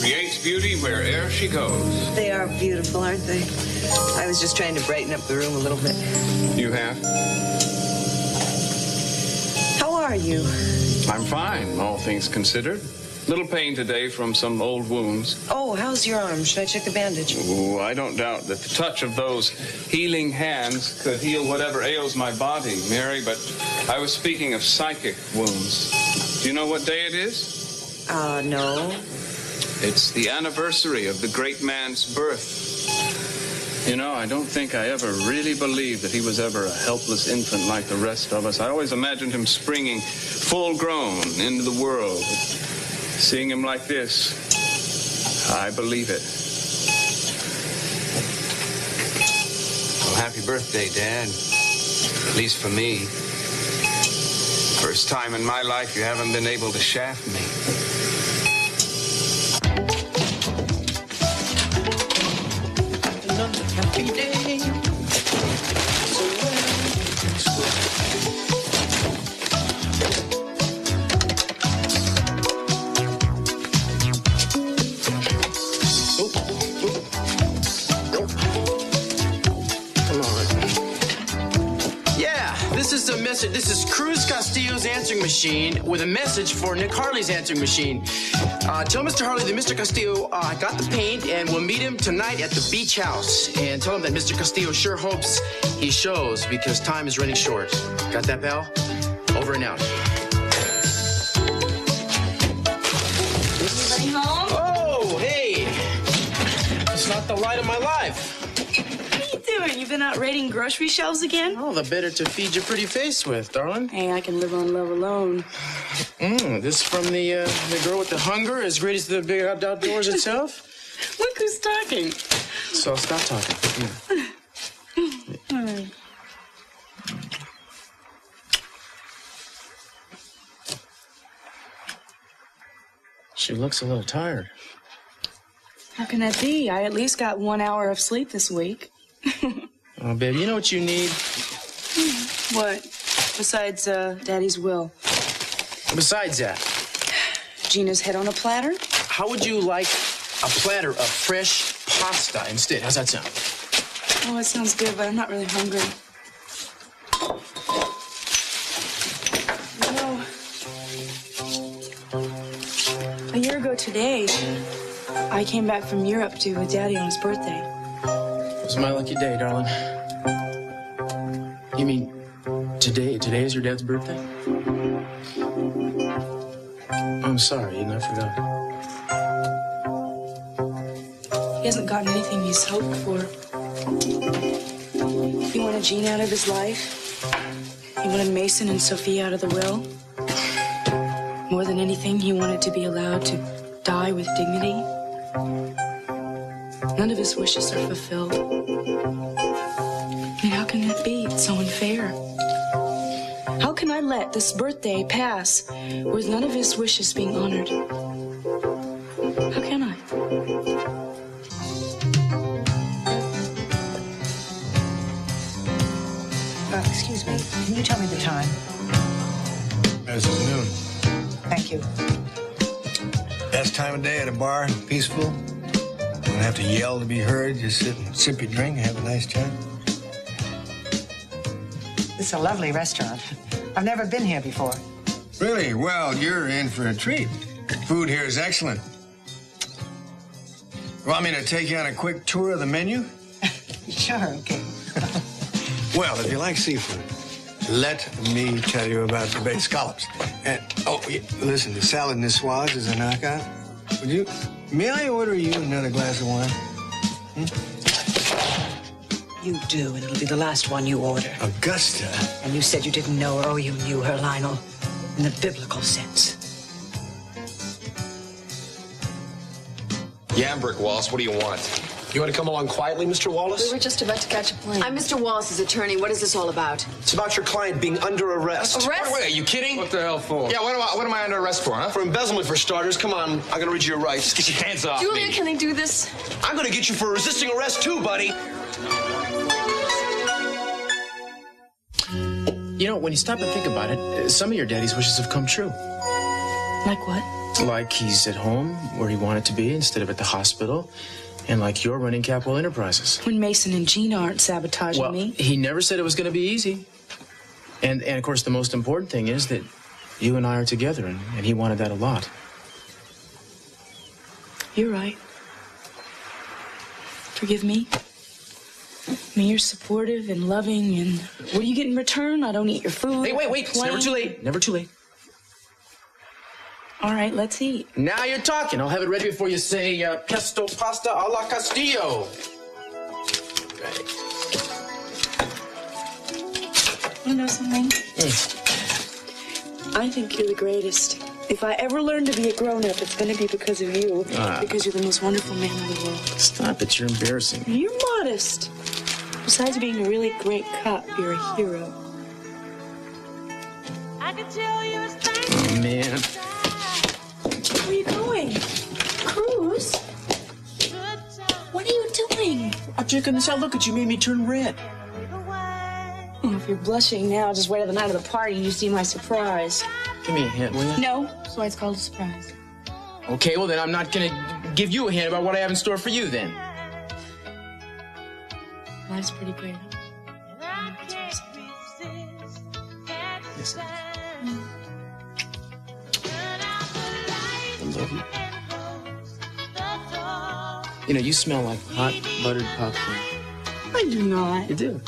creates beauty where'er she goes. They are beautiful, aren't they? I was just trying to brighten up the room a little bit. You have? How are you? I'm fine, all things considered. Little pain today from some old wounds. Oh, how's your arm? Should I check the bandage? Oh, I don't doubt that the touch of those healing hands could heal whatever ails my body, Mary, but I was speaking of psychic wounds. Do you know what day it is? No. It's the anniversary of the great man's birth. You know, I don't think I ever really believed that he was ever a helpless infant like the rest of us. I always imagined him springing full grown into the world. Seeing him like this, I believe it. Well, happy birthday, Dad. At least for me. First time in my life you haven't been able to shaft me. Another happy day. This is Cruz Castillo's answering machine with a message for Nick Harley's answering machine. Tell Mr. Harley that Mr. Castillo got the paint and we'll meet him tonight at the beach house. And tell him that Mr. Castillo sure hopes he shows because time is running short. Got that, pal? Over and out. Anybody home? Oh, hey! It's not the light of my life. You've been out raiding grocery shelves again? Oh, the better to feed your pretty face with, darling. Hey, I can live on love alone. This from the girl with the hunger, as great as the big outdoors itself? Look who's talking. So I'll stop talking. Yeah. She looks a little tired. How can that be? I at least got 1 hour of sleep this week. Oh, babe, you know what you need? What? Besides Daddy's will? Besides that? Gina's head on a platter? How would you like a platter of fresh pasta instead? How's that sound? Oh, it sounds good, but I'm not really hungry. You know, a year ago today, I came back from Europe to with Daddy on his birthday. It was my lucky day, darling. You mean today? Today is your dad's birthday? I'm sorry, and I forgot. He hasn't gotten anything he's hoped for. He wanted Gina out of his life. He wanted Mason and Sophia out of the will. More than anything, he wanted to be allowed to die with dignity. None of his wishes are fulfilled. I mean, how can that be? It's so unfair. How can I let this birthday pass with none of his wishes being honored? How can I? Excuse me, can you tell me the time? This is noon. Thank you. Best time of day at a bar, peaceful. Don't have to yell to be heard. Just sit and sip your drink and have a nice time. It's a lovely restaurant. I've never been here before. Really? Well, you're in for a treat. Food here is excellent. Want me to take you on a quick tour of the menu? Sure, okay. Well, if you like seafood, let me tell you about the bay scallops. And, oh, yeah, listen, the salad niçoise is a knockout. May I order you another glass of wine? You do, and it'll be the last one you order. Augusta. And you said you didn't know her, or you knew her, Lionel, in the biblical sense. Yambrick, Wallace, what do you want? You want to come along quietly, Mr. Wallace? We were just about to catch a plane. I'm Mr. Wallace's attorney. What is this all about? It's about your client being under arrest. Arrest? Wait, are you kidding? What the hell for? Yeah, what am I under arrest for, huh? For embezzlement, for starters. Come on, I'm gonna read you your rights. Get your hands off Julia, me. can I do this? I'm gonna get you for resisting arrest too, buddy. You know, when you stop and think about it, some of your daddy's wishes have come true. Like what? Like he's at home, where he wanted to be, instead of at the hospital. And like you're running Capital Enterprises. When Mason and Gina aren't sabotaging me. He never said it was going to be easy. And of course, the most important thing is that you and I are together, and he wanted that a lot. You're right. Forgive me. I mean, you're supportive and loving, and what do you get in return? I don't eat your food. Hey, wait. It's never too late. Never too late. All right, let's eat. Now you're talking. I'll have it ready before you say pesto pasta a la Castillo. Right. You know something? I think you're the greatest. If I ever learn to be a grown-up, it's going to be because of you. Because you're the most wonderful man in the world. Stop it. You're embarrassing me. You're modest. Besides being a really great cop, you're a hero. Oh, man. Where are you going? Cruz? What are you doing? I'm checking this out. Look at you. Made me turn red. Oh, if you're blushing now, just wait till the night of the party and you see my surprise. Give me a hint, will you? No, that's why it's called a surprise. Okay, well, then I'm not going to give you a hint about what I have in store for you, then. Life's pretty great. Yes, I love you. You know, you smell like hot buttered popcorn. I do not. You do.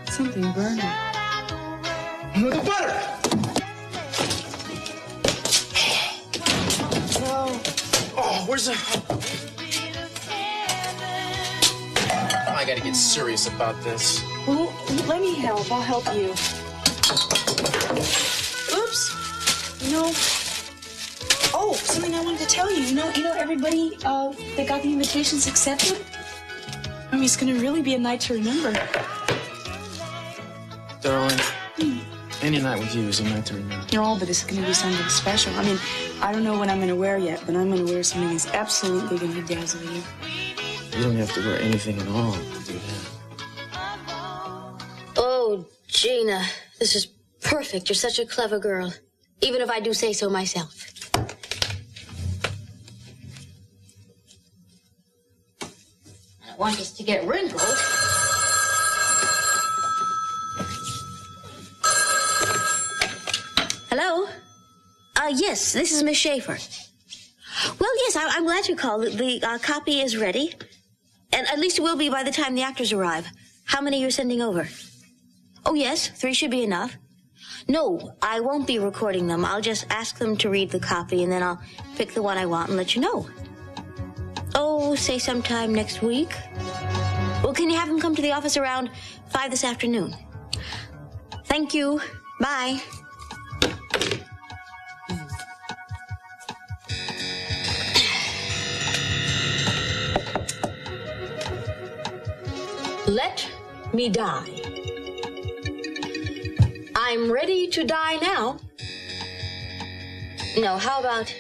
Something burning. The butter! Oh, where's the... I gotta get serious about this. Well, let me help. I'll help you. Oops. You know... Oh, something I wanted to tell you. You know everybody that got the invitations accepted? I mean, it's gonna really be a night to remember. Darling, any night with you is a night to remember. No, but it's gonna be something special. I mean, I don't know what I'm gonna wear yet, but I'm gonna wear something that's absolutely gonna dazzle you. You don't have to wear anything at all to do that. Oh, Gina, this is perfect. You're such a clever girl. Even if I do say so myself. I want us to get wrinkled. Hello? Yes, this is Mme Schaeffer. Well, yes, I'm glad you called. The copy is ready. And at least it will be by the time the actors arrive. How many you're sending over? Oh, yes, 3 should be enough. No, I won't be recording them. I'll just ask them to read the copy, and then I'll pick the one I want and let you know. Oh, say sometime next week. Well, can you have them come to the office around 5 this afternoon? Thank you. Bye. Let me die. I'm ready to die now. No, how about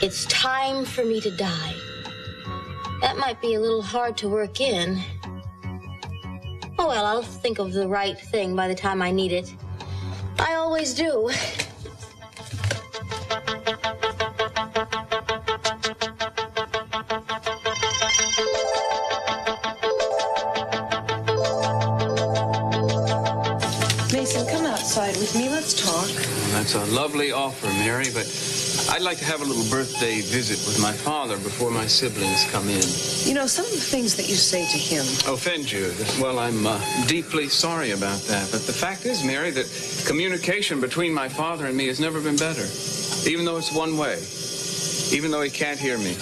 it's time for me to die? That might be a little hard to work in. Oh, well, I'll think of the right thing by the time I need it. I always do. With me, let's talk. Well, that's a lovely offer, Mary, but I'd like to have a little birthday visit with my father before my siblings come in. You know, some of the things that you say to him... Offend you? Well, I'm deeply sorry about that. But the fact is, Mary, that communication between my father and me has never been better. Even though it's one way. Even though he can't hear me.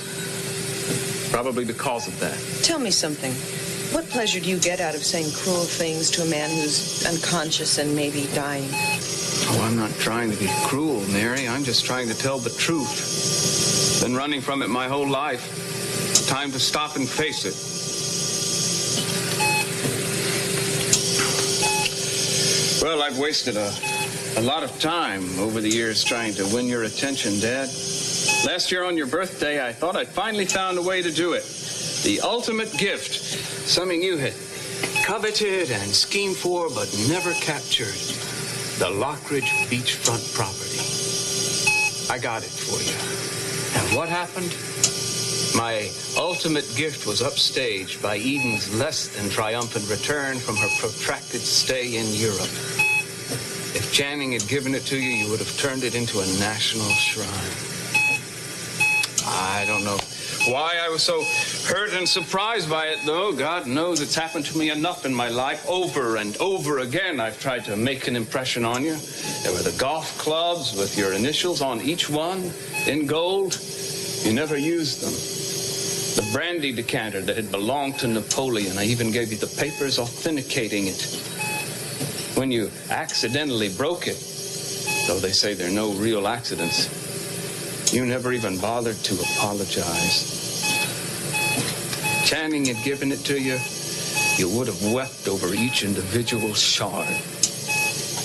Probably because of that. Tell me something. What pleasure do you get out of saying cruel things to a man who's unconscious and maybe dying? Oh, I'm not trying to be cruel, Mary. I'm just trying to tell the truth. Been running from it my whole life. Time to stop and face it. Well, I've wasted a lot of time over the years trying to win your attention, Dad. Last year on your birthday, I thought I'd finally found a way to do it. The ultimate gift. Something you had coveted and schemed for, but never captured. The Lockridge beachfront property. I got it for you. And what happened? My ultimate gift was upstaged by Eden's less than triumphant return from her protracted stay in Europe. If Channing had given it to you, you would have turned it into a national shrine. I don't know why I was so hurt and surprised by it, though. God knows it's happened to me enough in my life. Over and over again, I've tried to make an impression on you. There were the golf clubs with your initials on each one in gold. You never used them. The brandy decanter that had belonged to Napoleon. I even gave you the papers authenticating it. When you accidentally broke it, though they say there are no real accidents, you never even bothered to apologize. Channing had given it to you, you would have wept over each individual shard.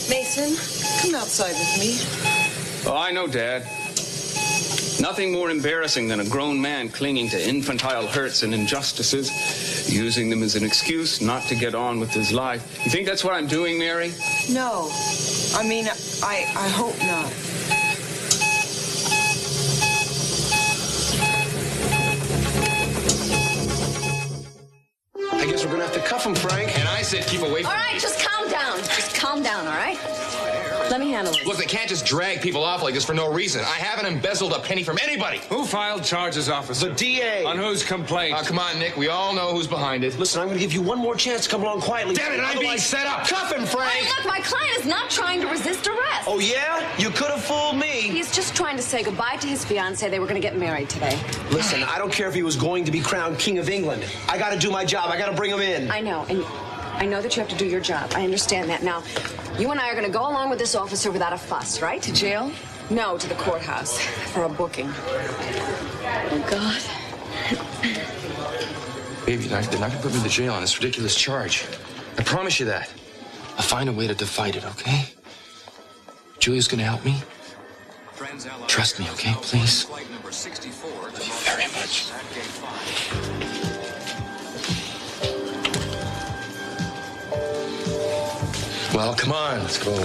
Mason, come outside with me. Oh, I know, Dad. Nothing more embarrassing than a grown man clinging to infantile hurts and injustices, using them as an excuse not to get on with his life. You think that's what I'm doing, Mary? No. I mean, I hope not. I guess we're gonna have to cuff him, Frank. And I said keep away from All right, just calm down. Just calm down, all right? Let me handle it. Look, they can't just drag people off like this for no reason. I haven't embezzled a penny from anybody. Who filed charges, officer? The DA. On whose complaint? Come on, Nick. We all know who's behind it. Listen, I'm gonna give you one more chance to come along quietly. Damn it, I'm being set up. Cuff him, Frank. Hey, look, my client is not trying to resist arrest. Oh, yeah? You could have fooled me. He's just trying to say goodbye to his fiancée. They were going to get married today. Listen, I don't care if he was going to be crowned King of England. I gotta do my job. I gotta bring him in. I know, and I know that you have to do your job. I understand that. Now, you and I are going to go along with this officer without a fuss, right? To jail? No, to the courthouse for a booking. Oh, God. Baby, they're not going to put me to jail on this ridiculous charge. I promise you that. I'll find a way to fight it, okay? Julia's going to help me. Trust me, okay? Please. Love you very much. Well, come on, let's go.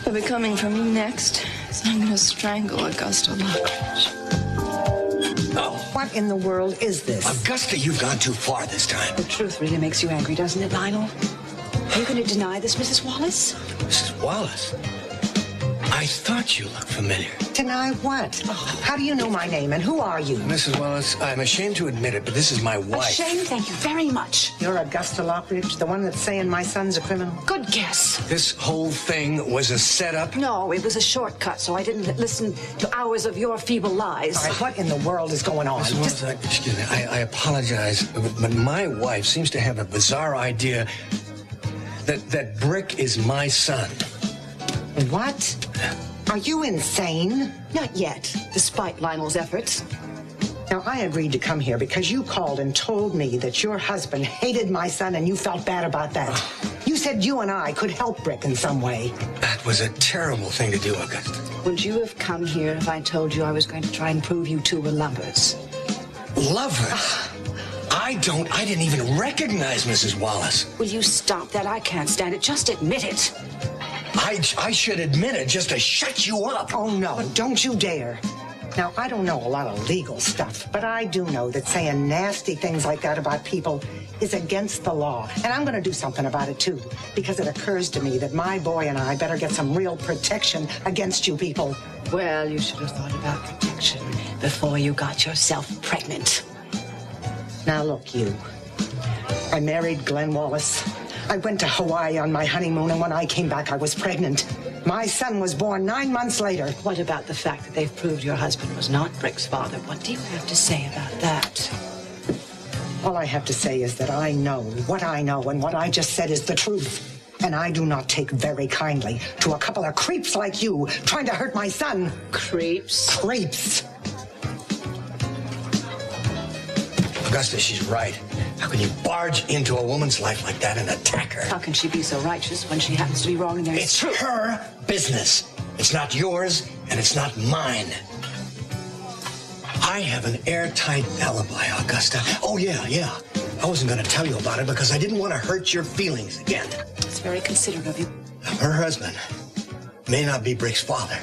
They'll be coming for me next, so I'm gonna strangle Augusta Lockridge. Oh. What in the world is this? Augusta, you've gone too far this time. The truth really makes you angry, doesn't it, Lionel? Are you going to deny this, Mrs. Wallace? Mrs. Wallace? I thought you looked familiar. Deny what? How do you know my name, and who are you? Mrs. Wallace, I'm ashamed to admit it, but this is my wife. Ashamed? Thank you very much. You're Augusta Lockridge, the one that's saying my son's a criminal? Good guess. This whole thing was a setup? No, it was a shortcut, so I didn't listen to hours of your feeble lies. All right, what in the world is going on? Mrs. Wallace, excuse me, I apologize, but my wife seems to have a bizarre idea that Brick is my son. What? Are you insane? Not yet, despite Lionel's efforts. Now, I agreed to come here because you called and told me that your husband hated my son and you felt bad about that. You said you and I could help Brick in some way. That was a terrible thing to do, Augusta. Would you have come here if I told you I was going to try and prove you two were lovers? Lovers? I didn't even recognize Mrs. Wallace. Will you stop that? I can't stand it. Just admit it. I should admit it just to shut you up. Oh, no, don't you dare. Now, I don't know a lot of legal stuff, but I do know that saying nasty things like that about people is against the law. And I'm going to do something about it, too, because it occurs to me that my boy and I better get some real protection against you people. Well, you should have thought about protection before you got yourself pregnant. Now, look, you. I married Glenn Wallace. I went to Hawaii on my honeymoon, and when I came back, I was pregnant. My son was born 9 months later. What about the fact that they've proved your husband was not Brick's father? What do you have to say about that? All I have to say is that I know what I know, and what I just said is the truth. And I do not take very kindly to a couple of creeps like you trying to hurt my son. Creeps? Creeps. Augusta, she's right. How can you barge into a woman's life like that and attack her? How can she be so righteous when she happens to be wrong and there's It's her business. It's not yours, and it's not mine. I have an airtight alibi, Augusta. Oh, yeah. I wasn't going to tell you about it because I didn't want to hurt your feelings again. It's very considerate of you. Her husband may not be Brick's father,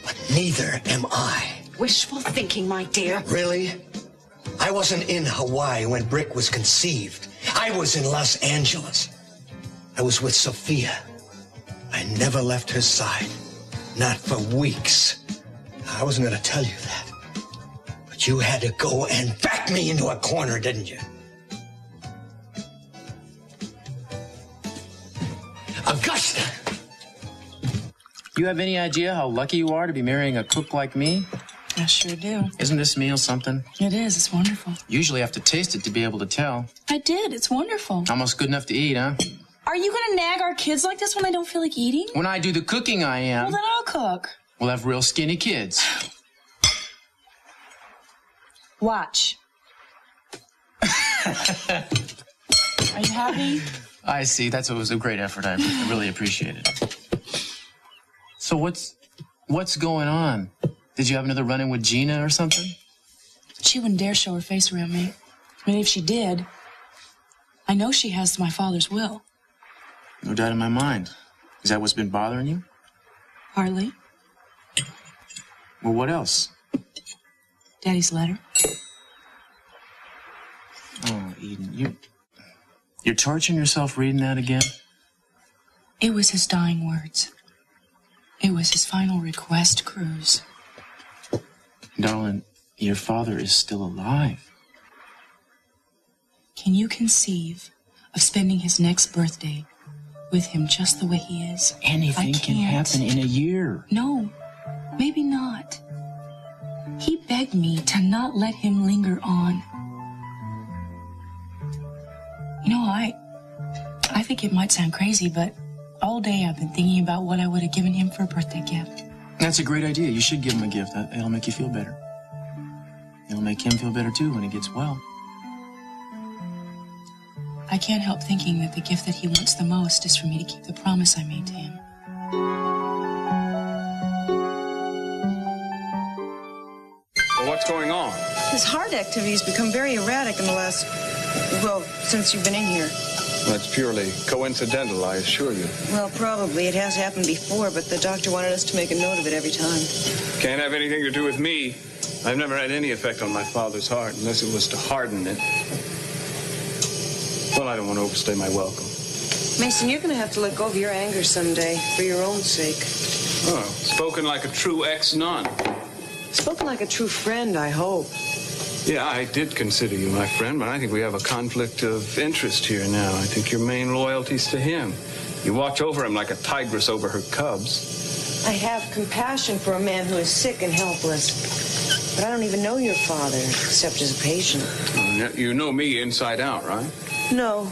but neither am I. Wishful thinking, my dear. Really? I wasn't in Hawaii when Brick was conceived. I was in Los Angeles. I was with Sophia. I never left her side. Not for weeks. I wasn't going to tell you that. But you had to go and back me into a corner, didn't you? Augusta! You have any idea how lucky you are to be marrying a cook like me? I sure do. Isn't this meal something? It is. It's wonderful. Usually have to taste it to be able to tell. I did. It's wonderful. Almost good enough to eat, huh? Are you going to nag our kids like this when they don't feel like eating? When I do the cooking, I am. Well, then I'll cook. We'll have real skinny kids. Watch. Are you happy? I see. It was a great effort. I really appreciate it. So what's going on? Did you have another run-in with Gina or something? She wouldn't dare show her face around me. I mean, if she did, I know she has my father's will. No doubt in my mind. Is that what's been bothering you? Hardly. Well, what else? Daddy's letter. Oh, Eden, you're torturing yourself reading that again? It was his dying words. It was his final request, Cruz. Darling, your father is still alive. Can you conceive of spending his next birthday with him just the way he is? Anything can happen in a year. No, maybe not. He begged me to not let him linger on. You know, I think it might sound crazy, but all day I've been thinking about what I would have given him for a birthday gift. That's a great idea. You should give him a gift. It'll make you feel better. It'll make him feel better, too, when he gets well. I can't help thinking that the gift that he wants the most is for me to keep the promise I made to him. Well, what's going on? His heart activity has become very erratic in the last, since you've been in here. That's purely coincidental, I assure you. Well, probably. It has happened before, but the doctor wanted us to make a note of it every time. Can't have anything to do with me. I've never had any effect on my father's heart, unless it was to harden it. Well, I don't want to overstay my welcome. Mason, you're going to have to let go of your anger someday, for your own sake. Oh, spoken like a true ex-nun. Spoken like a true friend, I hope. Yeah, I did consider you my friend, but I think we have a conflict of interest here now. I think your main loyalty's to him. You watch over him like a tigress over her cubs. I have compassion for a man who is sick and helpless. But I don't even know your father, except as a patient. You know me inside out, right? No,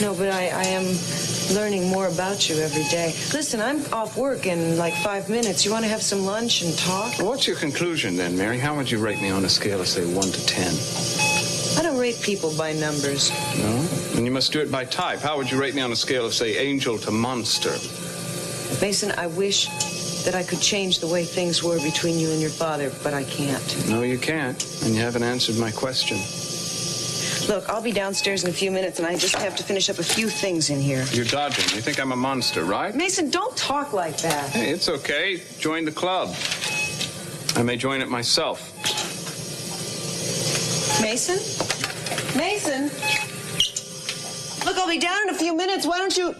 but I am learning more about you every day. Listen, I'm off work in like 5 minutes. You want to have some lunch and talk? Well, what's your conclusion then, Mary? How would you rate me on a scale of, say, 1 to 10? I don't rate people by numbers. No? Then you must do it by type. How would you rate me on a scale of, say, angel to monster? Mason, I wish that I could change the way things were between you and your father, but I can't. No, you can't. And you haven't answered my question. Look, I'll be downstairs in a few minutes, and I just have to finish up a few things in here. You're dodging. You think I'm a monster, right? Mason, don't talk like that. Hey, it's okay. Join the club. I may join it myself. Mason? Mason? Look, I'll be down in a few minutes. Why don't you...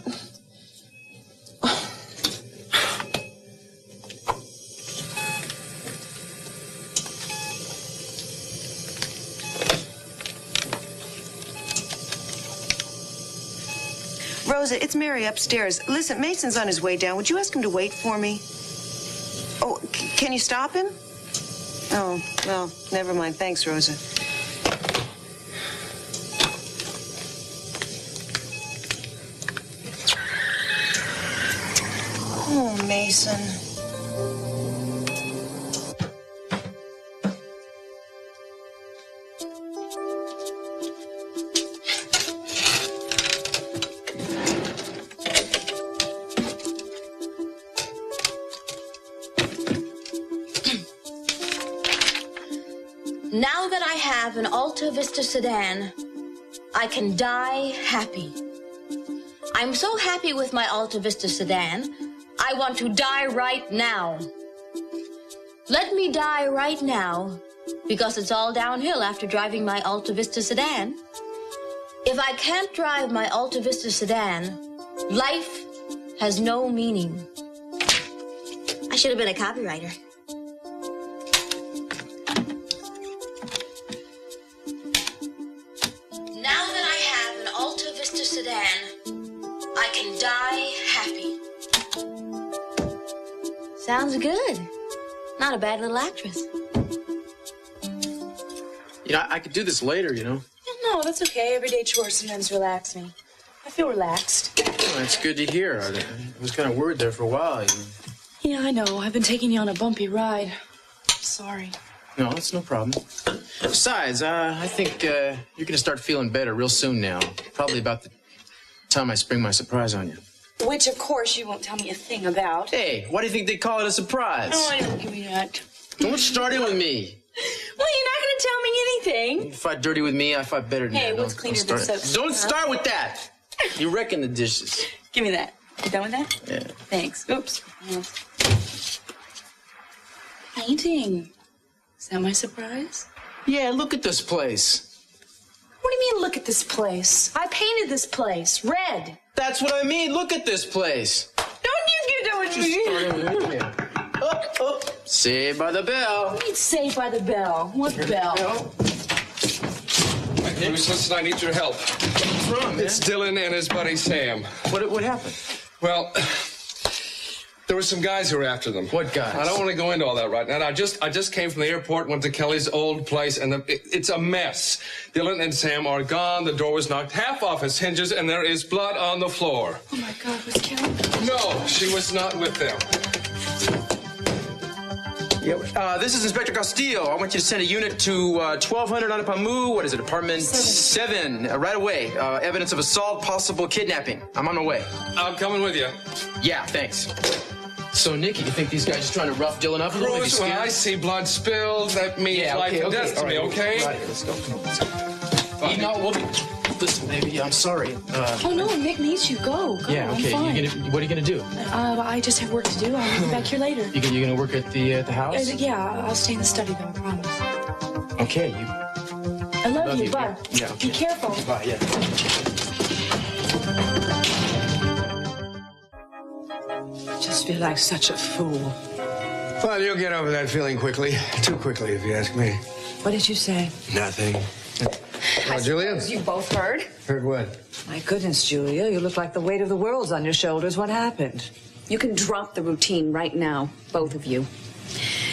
Rosa, it's Mary upstairs. Listen, Mason's on his way down. Would you ask him to wait for me? Oh, can you stop him? Oh, well, never mind. Thanks, Rosa. Oh, Mason. Now that I have an Alta Vista sedan, I can die happy. I'm so happy with my Alta Vista sedan, I want to die right now. Let me die right now, because it's all downhill after driving my Alta Vista sedan. If I can't drive my Alta Vista sedan, life has no meaning. I should have been a copywriter. Now that I have an Alta Vista sedan, I can die happy. Sounds good. Not a bad little actress. You know, I could do this later, you know. No, that's okay. Everyday chores sometimes relax me. I feel relaxed. Oh, that's good to hear. I was kind of worried there for a while. Yeah, I know. I've been taking you on a bumpy ride. Sorry. No, it's no problem. Besides, I think you're going to start feeling better real soon now. Probably about the time I spring my surprise on you. Which, of course, you won't tell me a thing about. Hey, why do you think they call it a surprise? Oh, I don't give me that. Don't start in with me. Well, you're not going to tell me anything. You fight dirty with me, I fight better than Hey, that. what's cleaner than soap? Don't start with that. You're wrecking the dishes. Give me that. You done with that? Yeah. Thanks. Oops. Painting. Is that my surprise? Yeah, look at this place. What do you mean, look at this place? I painted this place. Red. That's what I mean. Look at this place. Don't you get that with me? Saved by the bell. What do you mean saved by the bell? What bell? Bruce, listen, I need your help. What's wrong, man? It's Dylan and his buddy Sam. What happened? Well, there were some guys who were after them. What guys? I don't want to go into all that right now. I just came from the airport, went to Kelly's old place, and it's a mess. Dylan and Sam are gone. The door was knocked half off its hinges, and there is blood on the floor. Oh, my God. Was Kelly? No, she was not with them. Yeah, this is Inspector Castillo. I want you to send a unit to 1200 Anapamu. What is it? Apartment 7. Right away. Evidence of assault, possible kidnapping. I'm on my way. I'm coming with you. Yeah, thanks. So, Nikki, you think these guys just trying to rough Dylan up a little bit? Bruce, when I see blood spilled, that means life and death to me, okay? Right, let's go. Come on. No, we'll be... Listen, baby, I'm sorry. Oh, no, Nick needs you. Go. Yeah, okay. I'm fine. What are you gonna do? I just have work to do. I'll be back here later. You gonna work at the house? Yeah, I'll stay in the study, though, I promise. Okay, I love you, bud. Yeah, okay. Be careful. Bye, yeah. I just feel like such a fool. Well, you'll get over that feeling quickly. Too quickly, if you ask me. What did you say? Nothing. Julia? You both heard? Heard what? My goodness, Julia, you look like the weight of the world's on your shoulders. What happened? You can drop the routine right now, both of you.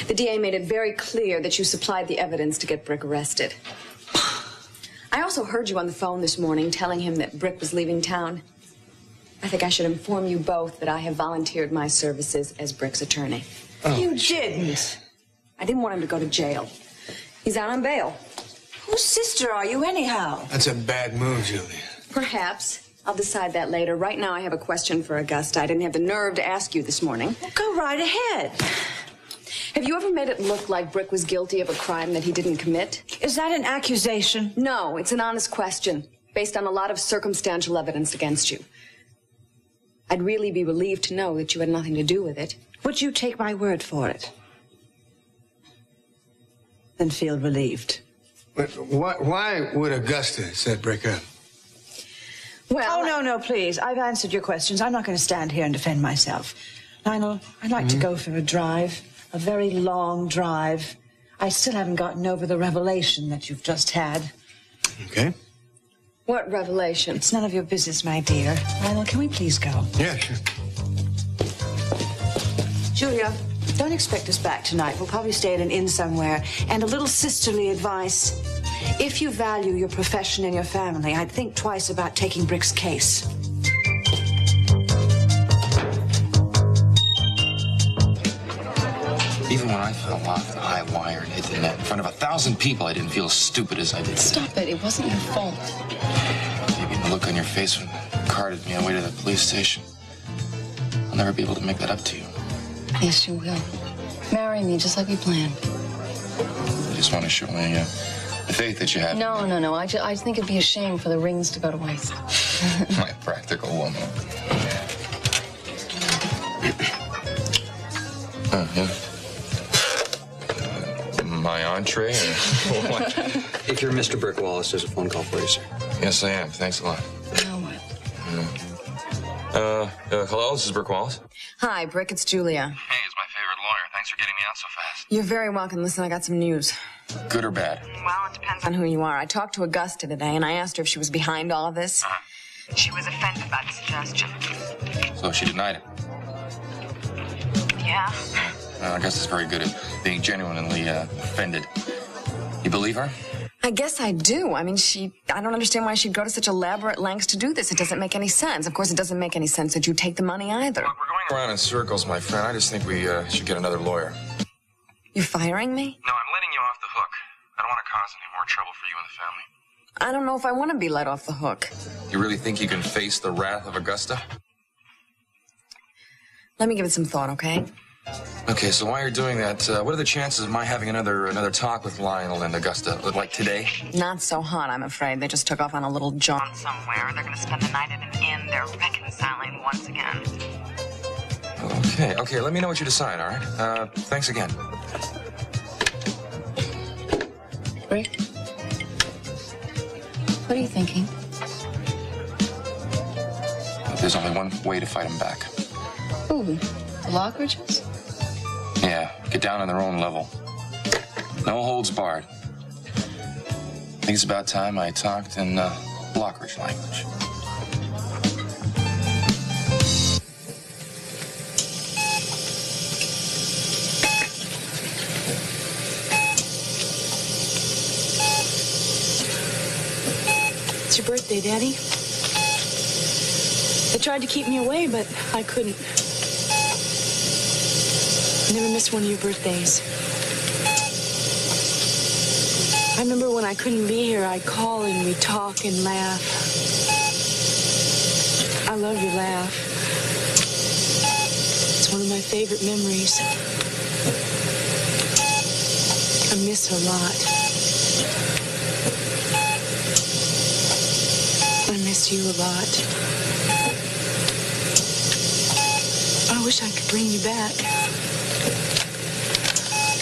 The DA made it very clear that you supplied the evidence to get Brick arrested. I also heard you on the phone this morning telling him that Brick was leaving town. I think I should inform you both that I have volunteered my services as Brick's attorney. Oh. You didn't. I didn't want him to go to jail. He's out on bail. Whose sister are you, anyhow? That's a bad move, Julia. Perhaps. I'll decide that later. Right now, I have a question for Augusta. I didn't have the nerve to ask you this morning. Well, go right ahead. Have you ever made it look like Brick was guilty of a crime that he didn't commit? Is that an accusation? No, it's an honest question, based on a lot of circumstantial evidence against you. I'd really be relieved to know that you had nothing to do with it. Would you take my word for it? Then feel relieved. But why would Augusta set Brick up? Well... Oh, no, please. I've answered your questions. I'm not going to stand here and defend myself. Lionel, I'd like to go for a drive, a very long drive. I still haven't gotten over the revelation that you've just had. Okay. What revelation? It's none of your business, my dear. Lionel, can we please go? Yeah, sure. Julia, don't expect us back tonight. We'll probably stay at an inn somewhere. And a little sisterly advice. If you value your profession and your family, I'd think twice about taking Brick's case. Even when I fell off the high wire and hit the net in front of 1,000 people, I didn't feel as stupid as I did. Stop it. It wasn't your fault. Maybe the look on your face when you carted me away to the police station. I'll never be able to make that up to you. Yes, you will. Marry me just like we planned. I just want to show my The faith that you have. No. I think it'd be a shame for the rings to go to waste. My practical woman. Yeah. My entree or what? If you're Mr. Brick Wallace, there's a phone call for you, sir. Yes, I am. Thanks a lot. Hello, this is Brick Wallace. Hi, Brick, it's Julia. Hey, it's my favorite lawyer. Thanks for getting me out so fast. You're very welcome. Listen, I got some news. Good or bad? Well, it depends on who you are. I talked to Augusta today, and I asked her if she was behind all of this. She was offended by the suggestion. So she denied it? Yeah. I guess it's very good at being genuinely offended. You believe her? I guess I do. I mean, I don't understand why she'd go to such elaborate lengths to do this. It doesn't make any sense. Of course, it doesn't make any sense that you take the money either. Look, we're going around in circles, my friend. I just think we should get another lawyer. You're firing me? No, I'm letting you off the hook. I don't want to cause any more trouble for you and the family. I don't know if I want to be let off the hook. You really think you can face the wrath of Augusta? Let me give it some thought, okay? Okay, so while you're doing that, what are the chances of my having another talk with Lionel and Augusta, like today? Not so hot, I'm afraid. They just took off on a little jaunt somewhere. They're going to spend the night at an inn. They're reconciling once again. Okay, let me know what you decide, all right? Thanks again. Rick? What are you thinking? There's only one way to fight him back. Ooh, the Lockridges? Yeah, get down on their own level. No holds barred. I think it's about time I talked in Lockridge language. It's your birthday, Daddy. They tried to keep me away, but I couldn't. I never missed one of your birthdays. I remember when I couldn't be here, I'd call and we'd talk and laugh. I love your laugh. It's one of my favorite memories. I miss her a lot. I miss you a lot. I wish I could bring you back.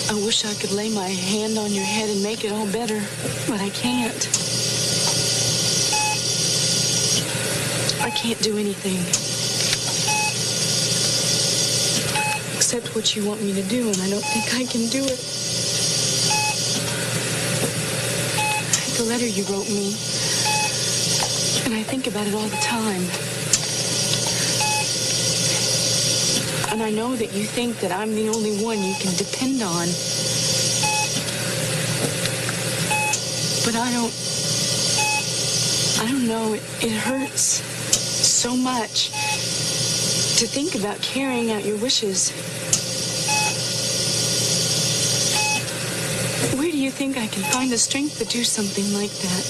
I wish I could lay my hand on your head and make it all better, but I can't. I can't do anything except what you want me to do, and I don't think I can do it. The letter you wrote me, and I think about it all the time. And I know that you think that I'm the only one you can depend on. But I don't know, it hurts so much to think about carrying out your wishes. Where do you think I can find the strength to do something like that?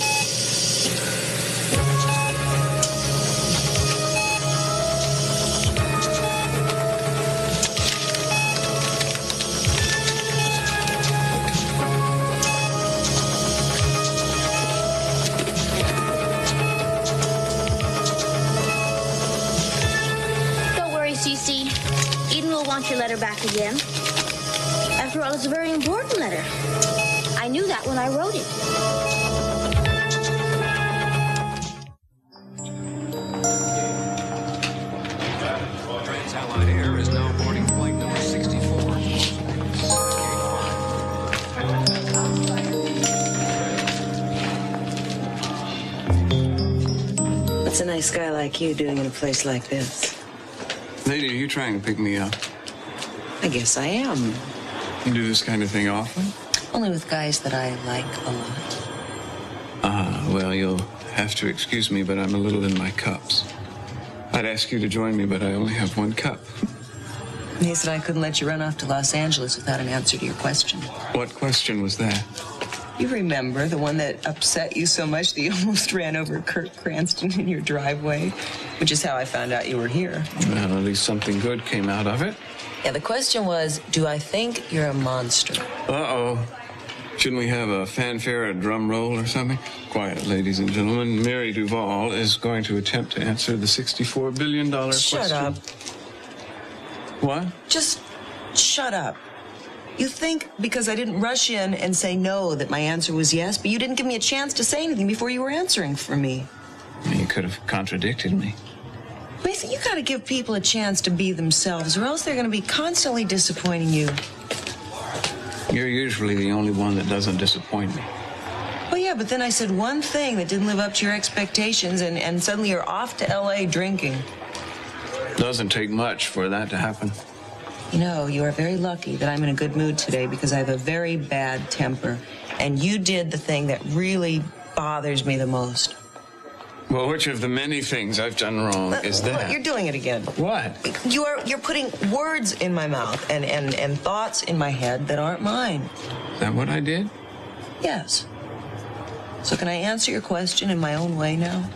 Your letter back again. After all, it's a very important letter. I knew that when I wrote it. Allied Air is now boarding flight number 64. What's a nice guy like you doing in a place like this? Lady, are you trying to pick me up? I guess I am. You do this kind of thing often? Only with guys that I like a lot. Well, you'll have to excuse me, but I'm a little in my cups. I'd ask you to join me, but I only have one cup. He said I couldn't let you run off to Los Angeles without an answer to your question. What question was that? You remember the one that upset you so much that you almost ran over Kirk Cranston in your driveway? Which is how I found out you were here. Well, at least something good came out of it. Yeah, the question was, do I think you're a monster? Uh-oh. Shouldn't we have a fanfare, a drum roll or something? Quiet, ladies and gentlemen. Mary Duval is going to attempt to answer the $64 billion question. Shut up. What? Just shut up. You think because I didn't rush in and say no that my answer was yes, but you didn't give me a chance to say anything before you were answering for me. You could have contradicted me. Mason, you gotta give people a chance to be themselves, or else they're gonna be constantly disappointing you. You're usually the only one that doesn't disappoint me. Well, yeah, but then I said one thing that didn't live up to your expectations, and suddenly you're off to L.A. drinking. Doesn't take much for that to happen. You know, you are very lucky that I'm in a good mood today because I have a very bad temper, and you did the thing that really bothers me the most. Well, which of the many things I've done wrong is that? Look, you're doing it again. What? You're putting words in my mouth and thoughts in my head that aren't mine. Is that what I did? Yes. So can I answer your question in my own way now?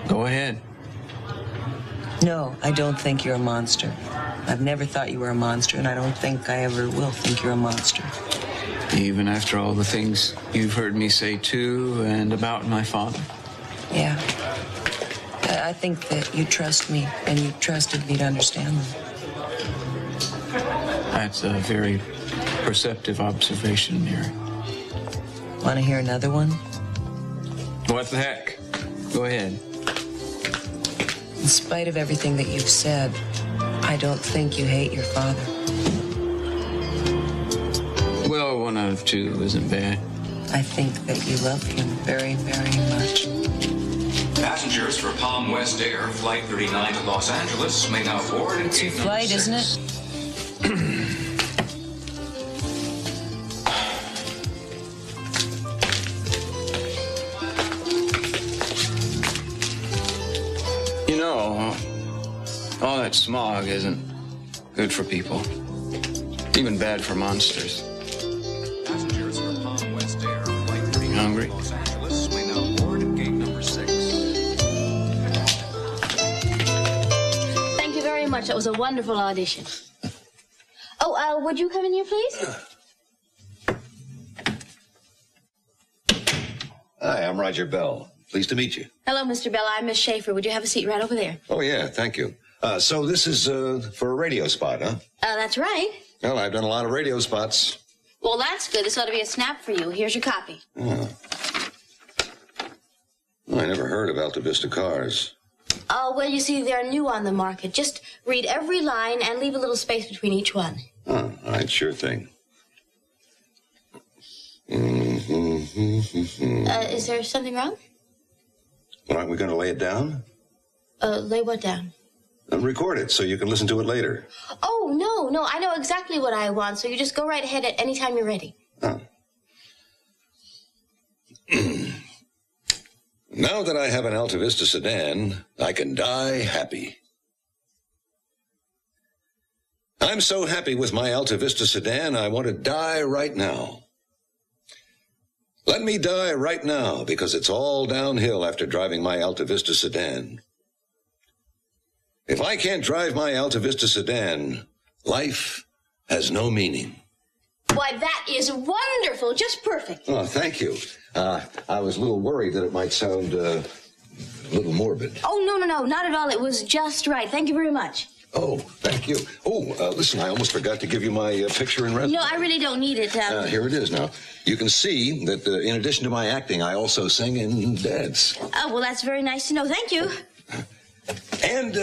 Go ahead. No, I don't think you're a monster. I've never thought you were a monster, and I don't think I ever will think you're a monster. Even after all the things you've heard me say to and about my father? Yeah. I think that you trust me, and you trusted me to understand them. That's a very perceptive observation, Mary. Want to hear another one? What the heck? Go ahead. In spite of everything that you've said, I don't think you hate your father. Well, one out of two isn't bad. I think that you love him very, very much. Passengers for Palm West Air Flight 39 to Los Angeles may now board in It's your gate flight, number 6. isn't it? You know, all that smog isn't good for people. Even bad for monsters. Passengers for Palm West Air Flight 39 Hungry? to Los Angeles may now board in gate number 6. Thank you very much. That was a wonderful audition. Oh, would you come in here, please? Hi, I'm Roger Bell. Pleased to meet you. Hello, Mr. Bell. I'm Ms. Schaeffer. Would you have a seat right over there? Oh, yeah, thank you. So this is for a radio spot, huh? That's right. Well, I've done a lot of radio spots. Well, that's good. This ought to be a snap for you. Here's your copy. Oh. Well, I never heard of Alta Vista cars. Oh, well, you see, they're new on the market. Just read every line and leave a little space between each one. Oh, all right, sure thing. Is there something wrong? Well, aren't we going to lay it down? Lay what down? Record it so you can listen to it later. Oh, no, I know exactly what I want, so you just go right ahead at any time you're ready. Oh. Now that I have an Alta Vista sedan, I can die happy. I'm so happy with my Alta Vista sedan, I want to die right now. Let me die right now, because it's all downhill after driving my Alta Vista sedan. If I can't drive my Alta Vista sedan, life has no meaning. Why, that is wonderful. Just perfect. Oh, thank you. I was a little worried that it might sound a little morbid. Oh, no, not at all. It was just right. Thank you very much. Oh, thank you. Oh, listen, I almost forgot to give you my picture and resume. No, I really don't need it. Here it is now. You can see that in addition to my acting, I also sing and dance. Oh, well, that's very nice to know. Thank you. And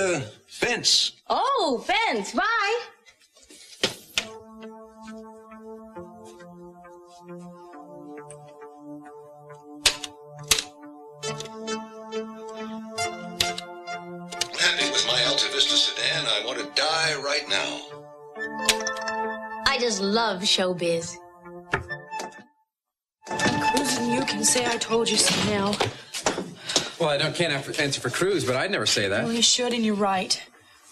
fence. Oh, fence. Bye. Happy with my Alta Vista sedan, I want to die right now. I just love showbiz. Cruz, and you can say I told you so now. Well, I can't answer for Cruz, but I'd never say that. Well, you should, and you're right.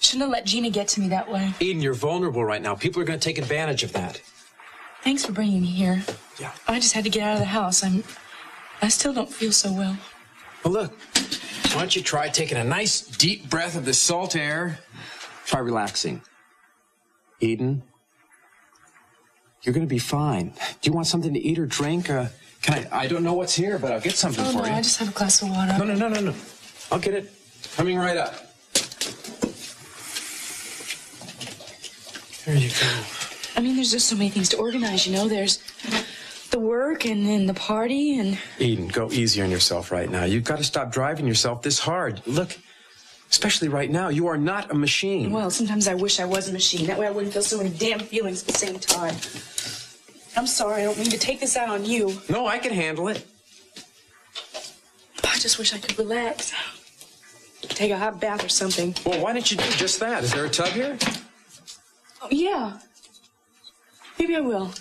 Shouldn't have let Gina get to me that way. Eden, you're vulnerable right now. People are going to take advantage of that. Thanks for bringing me here. Yeah. I just had to get out of the house. I still don't feel so well. Well, look, why don't you try taking a nice deep breath of the salt air? Try relaxing. Eden, You're going to be fine. Do you want something to eat or drink? Can I don't know what's here, but I'll get something for you. I just have a glass of water. No. I'll get it. Coming right up. There you go. I mean, there's just so many things to organize, you know. There's the work and then the party and... Eden, go easy on yourself right now. You've got to stop driving yourself this hard. Look, especially right now, you are not a machine. Well, sometimes I wish I was a machine. That way I wouldn't feel so many damn feelings at the same time. I'm sorry, I don't mean to take this out on you. No, I can handle it. I just wish I could relax. Take a hot bath or something. Well, why don't you do just that? Is there a tub here? Oh, yeah. Maybe I will.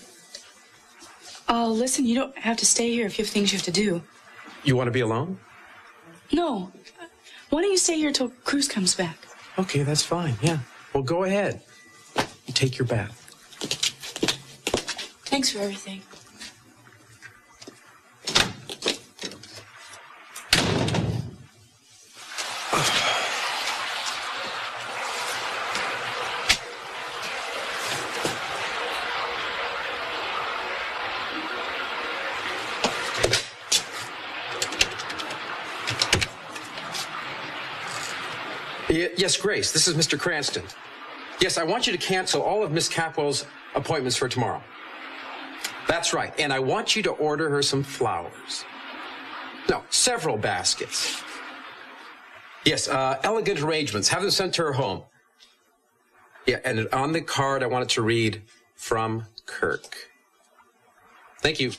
Listen, you don't have to stay here if you have things you have to do. You want to be alone? No. Why don't you stay here till Cruz comes back? Okay, that's fine, yeah. Well, go ahead. You take your bath. Thanks for everything. Yes, Grace, this is Mr. Cranston. Yes, I want you to cancel all of Miss Capwell's appointments for tomorrow. That's right, and I want you to order her some flowers. No, several baskets. Yes, elegant arrangements. Have them sent to her home. Yeah, and on the card, I want it to read, from Kirk. Thank you.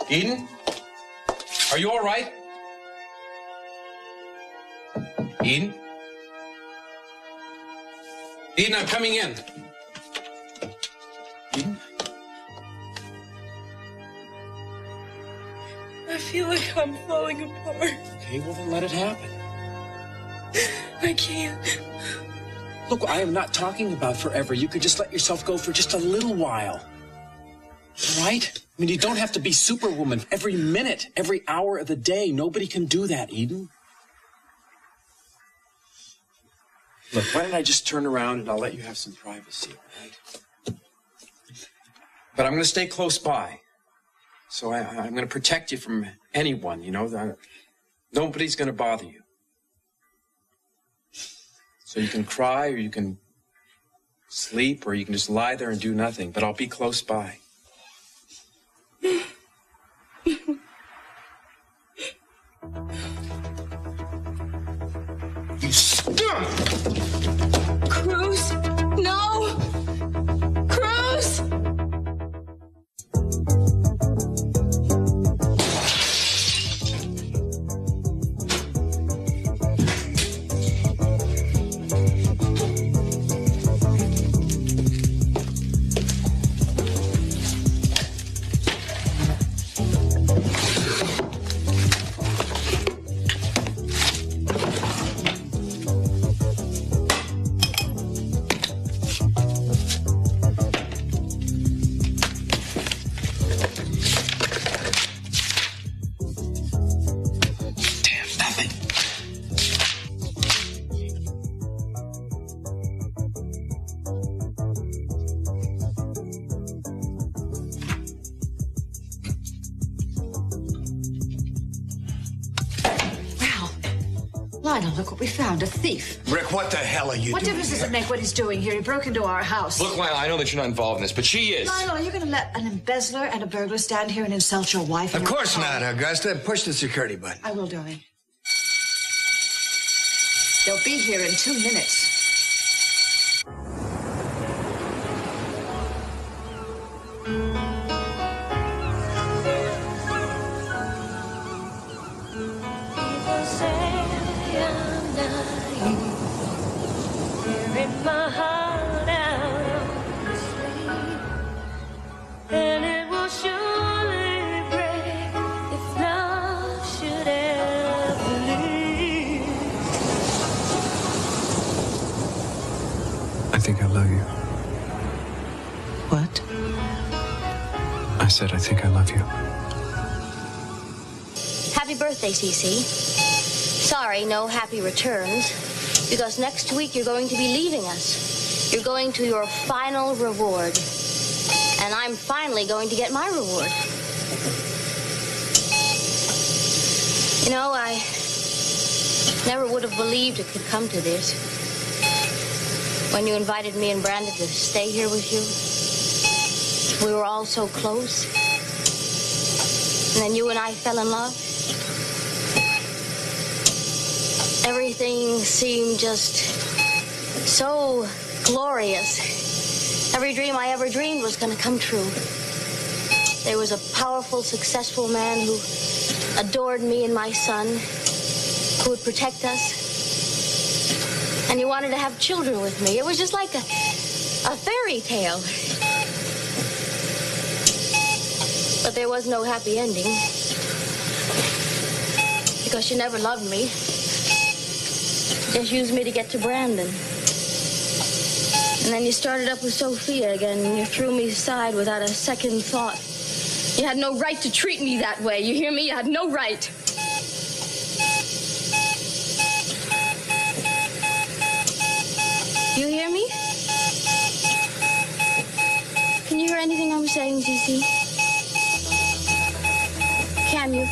Eden? Are you all right? Eden? Eden, I'm coming in. Eden? I feel like I'm falling apart. Okay, well then let it happen. I can't. Look, I am not talking about forever. You could just let yourself go for just a little while. All right? I mean, you don't have to be Superwoman every minute, every hour of the day. Nobody can do that, Eden. Look, why don't I just turn around and I'll let you have some privacy, all right? But I'm going to stay close by. So I'm going to protect you from anyone, you know. Nobody's going to bother you. So you can cry or you can sleep or you can just lie there and do nothing. But I'll be close by. You skunk! Cruz! No! Cruz! Lionel, look what we found, a thief. Rick, what the hell are you What doing difference does here? it make what he's doing here? He broke into our house. Look, Lionel, I know that you're not involved in this, but she is. Lionel, are you going to let an embezzler and a burglar stand here and insult your wife? Of course not, Augusta. Push the security button. I will, darling. They'll be here in 2 minutes. My heart out of sleep, and it will surely break if love should ever said I think I love you. Happy birthday, Cece. Sorry, no happy returns, because next week you're going to be leaving us. You're going to your final reward. And I'm finally going to get my reward. You know, I never would have believed it could come to this. When you invited me and Brandon to stay here with you, we were all so close. And then you and I fell in love. Everything seemed just so glorious. Every dream I ever dreamed was going to come true. There was a powerful, successful man who adored me and my son, who would protect us. And he wanted to have children with me. It was just like a fairy tale. But there was no happy ending. Because you never loved me. Just used me to get to Brandon. And then you started up with Sophia again, and you threw me aside without a second thought. You had no right to treat me that way. You hear me? You had no right. You hear me? Can you hear anything I'm saying, Cece? Can you?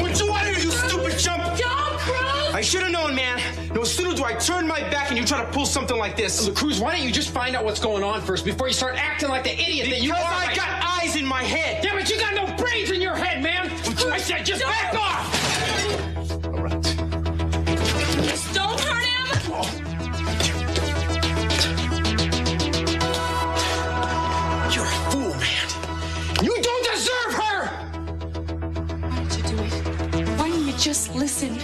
What you want here, you stupid chump? Don't, Cruz! I should have known, man. No sooner do I turn my back and you try to pull something like this. Look, Cruz, why don't you just find out what's going on first before you start acting like the idiot that you are? Because I got eyes in my head. Yeah, but you got no brains in your head, man. I said just back off. All right. Just don't hurt him! You're a fool, man. You don't deserve her! Why did you do it? Why didn't you just listen?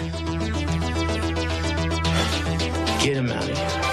Get him out of here.